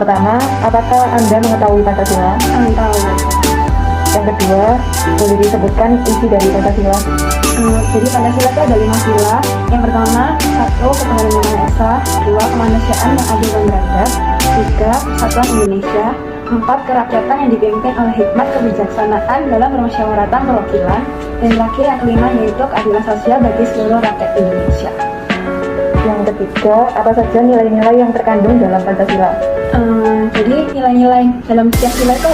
pertama, apakah Anda mengetahui Pancasila? Tahu. Yang kedua, boleh disebutkan isi dari Pancasila? Jadi Pancasila itu ada 5 sila. Yang pertama, 1. Ketuhanan yang Maha Esa. 2. Kemanusiaan yang adil dan beradab. 3. Persatuan Indonesia. 4. Kerakyatan yang dipimpin oleh hikmat kebijaksanaan dalam permusyawaratan perwakilan. Dan terakhir yang kelima yaitu keadilan sosial bagi seluruh rakyat Indonesia. Yang ketiga, apa saja nilai-nilai yang terkandung dalam Pancasila? Jadi nilai-nilai dalam setiap sila itu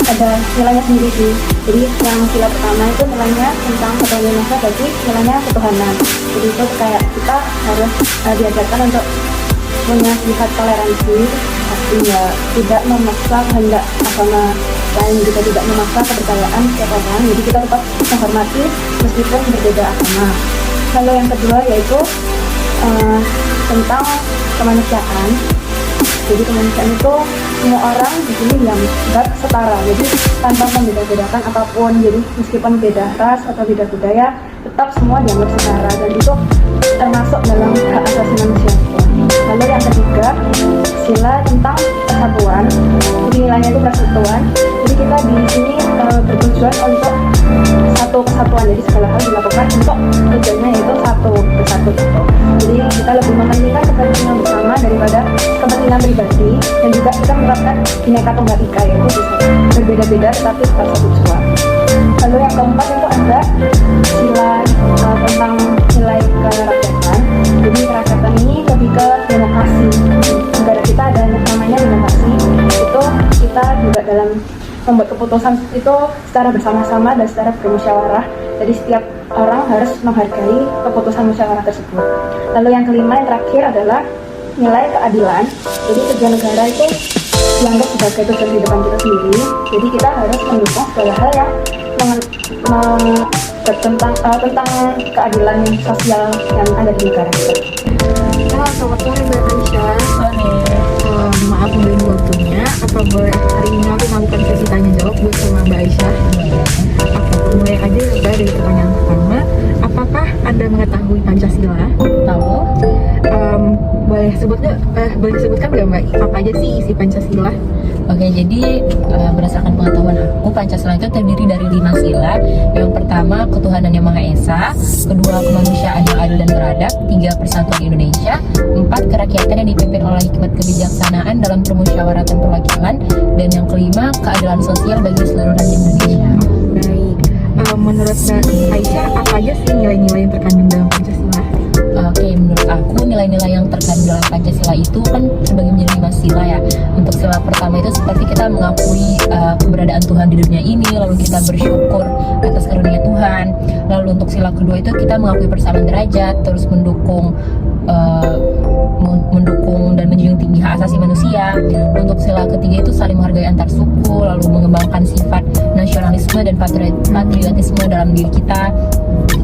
ada nilainya sendiri sih. Jadi yang sila pertama itu nilainya tentang ketuhanan Indonesia, bagi nilainya ketuhanan. Jadi itu kayak kita harus diajarkan untuk punya sifat toleransi, artinya tidak memaksa kehendak agama lain, juga tidak memaksa kepercayaan setiap orang. Jadi kita tetap menghormati meskipun berbeda agama. Lalu yang kedua yaitu tentang kemanusiaan. Jadi kemanusiaan itu semua orang di sini dianggap setara. Jadi tanpa membeda-bedakan apapun. Jadi meskipun beda ras atau beda budaya, tetap semua dianggap setara dan itu termasuk dalam hak asasi manusia. Lalu yang ketiga, sila tentang persatuan. Jadi nilainya itu persatuan. Jadi kita di sini bertujuan untuk satu kesatuan. Jadi segala hal dilakukan untuk tujuannya yaitu bersatu gitu. Jadi kita lebih mementingkan kepentingan bersama daripada kepentingan pribadi, dan juga kita menerapkan Bhinneka Tunggal Ika, yaitu bisa berbeda-beda tetapi tetap satu jua. Lalu yang keempat itu ada sila tentang nilai kerakyatan. Jadi kerakyatan ini lebih ke demokrasi. Negara kita ada namanya demokrasi. Itu kita juga dalam membuat keputusan itu secara bersama-sama dan secara bermusyawarah. Jadi setiap orang harus menghargai keputusan musyawarah tersebut. Lalu yang kelima, yang terakhir adalah nilai keadilan. Jadi tujuan negara itu dianggap sebagai tujuan kehidupan kita sendiri. Jadi kita harus mendukung segala hal yang tentang keadilan sosial yang ada di negara kita. Selamat sore Mbak Aisyah. Maaf mengganggu waktunya. Apa boleh hari ini aku melakukan sesi tanya jawab buat sama Mbak Aisyah? Mulai aja ya Mbak, dari pertanyaan pertama. Apakah Anda mengetahui Pancasila? Tahu. Boleh disebutkan nggak Mbak, apa aja sih isi Pancasila? Oke, jadi berdasarkan pengetahuan aku, Pancasila itu terdiri dari 5 sila. Yang pertama, ketuhanan yang Maha Esa. Kedua, kemanusiaan yang adil dan beradab. 3, persatuan Indonesia. 4, kerakyatan yang dipimpin oleh hikmat kebijaksanaan dalam permusyawaratan perwakilan. Dan yang kelima, keadilan sosial bagi seluruh rakyat Indonesia. Baik. Menurut Mbak Aisyah, apa aja sih nilai-nilai yang terkandung dalam Pancasila? Oke, menurut aku nilai-nilai yang terkandung dalam Pancasila itu kan terbagi menjadi 5 sila ya. Untuk sila pertama itu seperti kita mengakui keberadaan Tuhan di dunia ini, lalu kita bersyukur atas karunia Tuhan. Lalu untuk sila kedua itu kita mengakui persamaan derajat, terus mendukung dan menjunjung tinggi hak asasi manusia. Untuk sila ketiga itu saling menghargai antar suku, lalu mengembangkan sifat nasionalisme dan patriotisme dalam diri kita.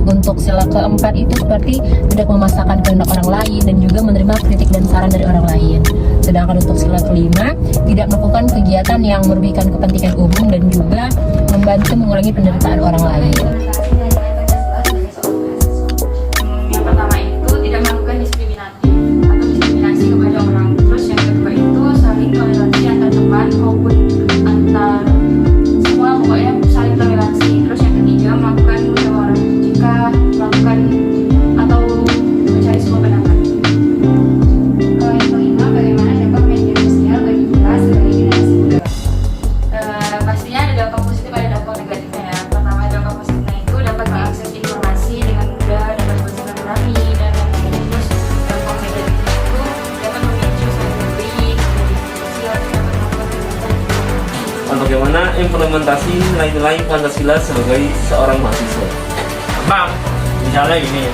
Untuk sila keempat itu seperti tidak memaksakan kehendak orang lain dan juga menerima kritik dan saran dari orang lain. Sedangkan untuk sila kelima, tidak melakukan kegiatan yang merugikan kepentingan umum dan juga membantu mengurangi penderitaan orang lain. Yang pertama itu tidak melakukan diskriminasi kepada orang. Terus yang kedua itu saling toleransi antar teman maupun antar semua, pokoknya saling toleransi. Terus yang ketiga melakukan musyawarah jika melakukan atau mencari sebuah pendapat. Kalau yang kelima, bagaimana dampak media sosial bagi kita sebagai generasi muda? Pastinya ada dampak positif, ada dampak negatifnya ya. Pertama, dampak positifnya itu dapat mengakses informasi dengan mudah, dapat bersilaturahmi dan lain-lain. Terus dampak negatifnya itu dapat memicu saling memberi, sosial, dapat melakukan kegiatan. Bagaimana implementasi nilai-nilai Pancasila sebagai seorang mahasiswa? Bang, misalnya gini,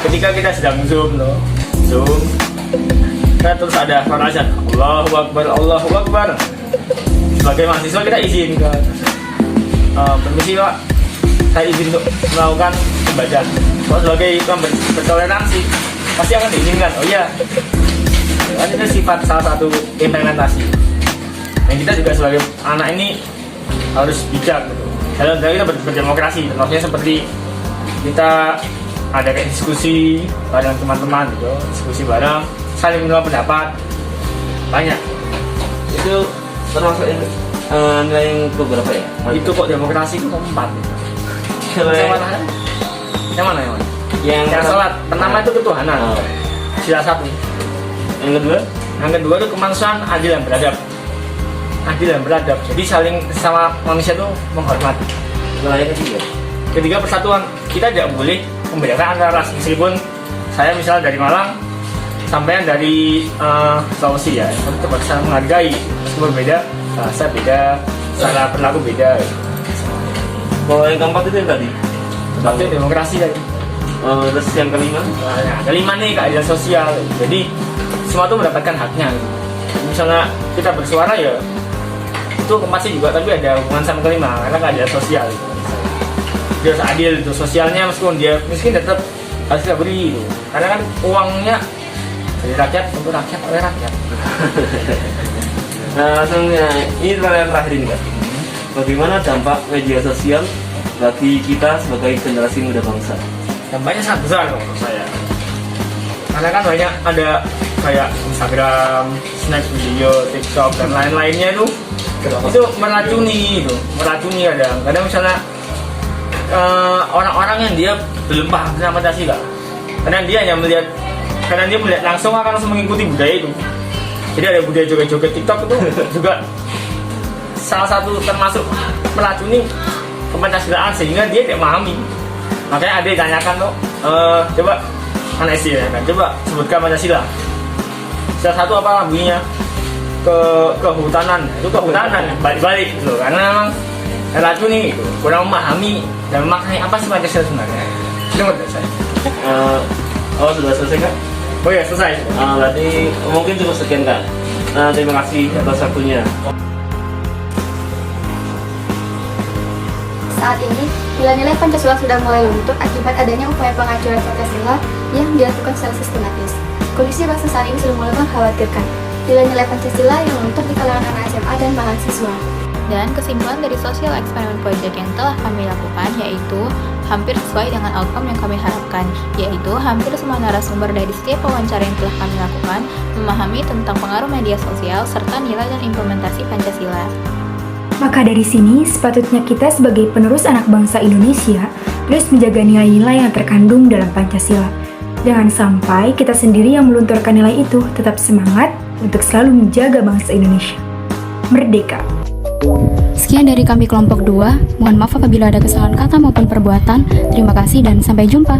ketika kita sedang zoom, kita terus ada suara azan, Allahu Akbar, Allahu Akbar. Sebagai mahasiswa kita izin ke permisi Pak, saya izin untuk melakukan pembacaan. Kalau sebagai bertoleransi pasti akan diizinkan. Oh iya, kan itu sifat salah satu implementasi. Dan kita juga sebagai anak ini harus bijak gitu. Dalam kita berdemokrasi, maksudnya seperti kita ada kayak diskusi bareng teman-teman gitu, diskusi bareng, saling menolak pendapat banyak. itu termasuk nilai yang keberapa ya? Itu kok demokrasi itu 4. Nilai Yang mana? Yang mana? Yang yang sholat. Pertama itu ketuhanan. Oh. Sila 1. Yang kedua Yang kedua itu kemanusiaan adil dan beradab. Adil dan beradab. Jadi saling sama manusia itu menghormati. nilai yang ketiga Ketiga persatuan. Kita tidak boleh membedakan antara ras. Meskipun saya misalnya dari Malang, sampai dari Sulawesi ya, kita tetap bisa menghargai meskipun beda bahasa beda, cara berlaku beda. kalau yang keempat itu yang tadi Tapi demokrasi tadi. terus yang kelima Nah, kelima nih keadilan sosial. Jadi semua itu mendapatkan haknya. Misalnya kita bersuara ya, itu pasti juga tapi ada hubungan sama kelima karena keadilan sosial. Dia harus adil itu sosialnya meskipun dia miskin tetap harus kita beri itu. Karena kan uangnya dari rakyat untuk rakyat oleh rakyat. nah langsung ya, ini pertanyaan terakhir ini Kak. Bagaimana dampak media sosial bagi kita sebagai generasi muda bangsa? Dampaknya sangat besar menurut saya. Karena kan banyak ada kayak Instagram, Snap video, TikTok dan lain-lainnya itu meracuni kadang misalnya orang-orang yang dia belum paham tentang Pancasila, karena dia melihat langsung akan langsung mengikuti budaya itu. Jadi ada budaya joget-joget TikTok itu juga salah satu termasuk meracuni kepancasilaan sehingga dia tidak memahami. Makanya ada yang tanyakan tuh, coba mana sih ya kan? Coba sebutkan Pancasila. Salah satu apa bunyinya? Kehutanan. Itu kehutanan balik-balik gitu. Karena memang meracuni gitu. Kurang memahami dan maknai apa sih Pancasila sebenarnya. Itu menurut saya. Oh sudah selesai Kak? Oh ya selesai. Berarti mungkin cukup sekian Kak. Terima kasih atas waktunya. Saat ini, nilai-nilai Pancasila sudah mulai luntur akibat adanya upaya penghancuran Pancasila yang dilakukan secara sistematis. Kondisi bangsa saat ini sudah mulai mengkhawatirkan. Nilai-nilai Pancasila yang luntur di kalangan anak SMA dan mahasiswa. Dan kesimpulan dari Social Experiment Project yang telah kami lakukan yaitu hampir sesuai dengan outcome yang kami harapkan, yaitu hampir semua narasumber dari setiap wawancara yang telah kami lakukan memahami tentang pengaruh media sosial serta nilai dan implementasi Pancasila. Maka dari sini, sepatutnya kita sebagai penerus anak bangsa Indonesia terus menjaga nilai-nilai yang terkandung dalam Pancasila. Jangan sampai kita sendiri yang melunturkan nilai itu, tetap semangat untuk selalu menjaga bangsa Indonesia. Merdeka! Sekian dari kami kelompok 2, mohon maaf apabila ada kesalahan kata maupun perbuatan. Terima kasih dan sampai jumpa.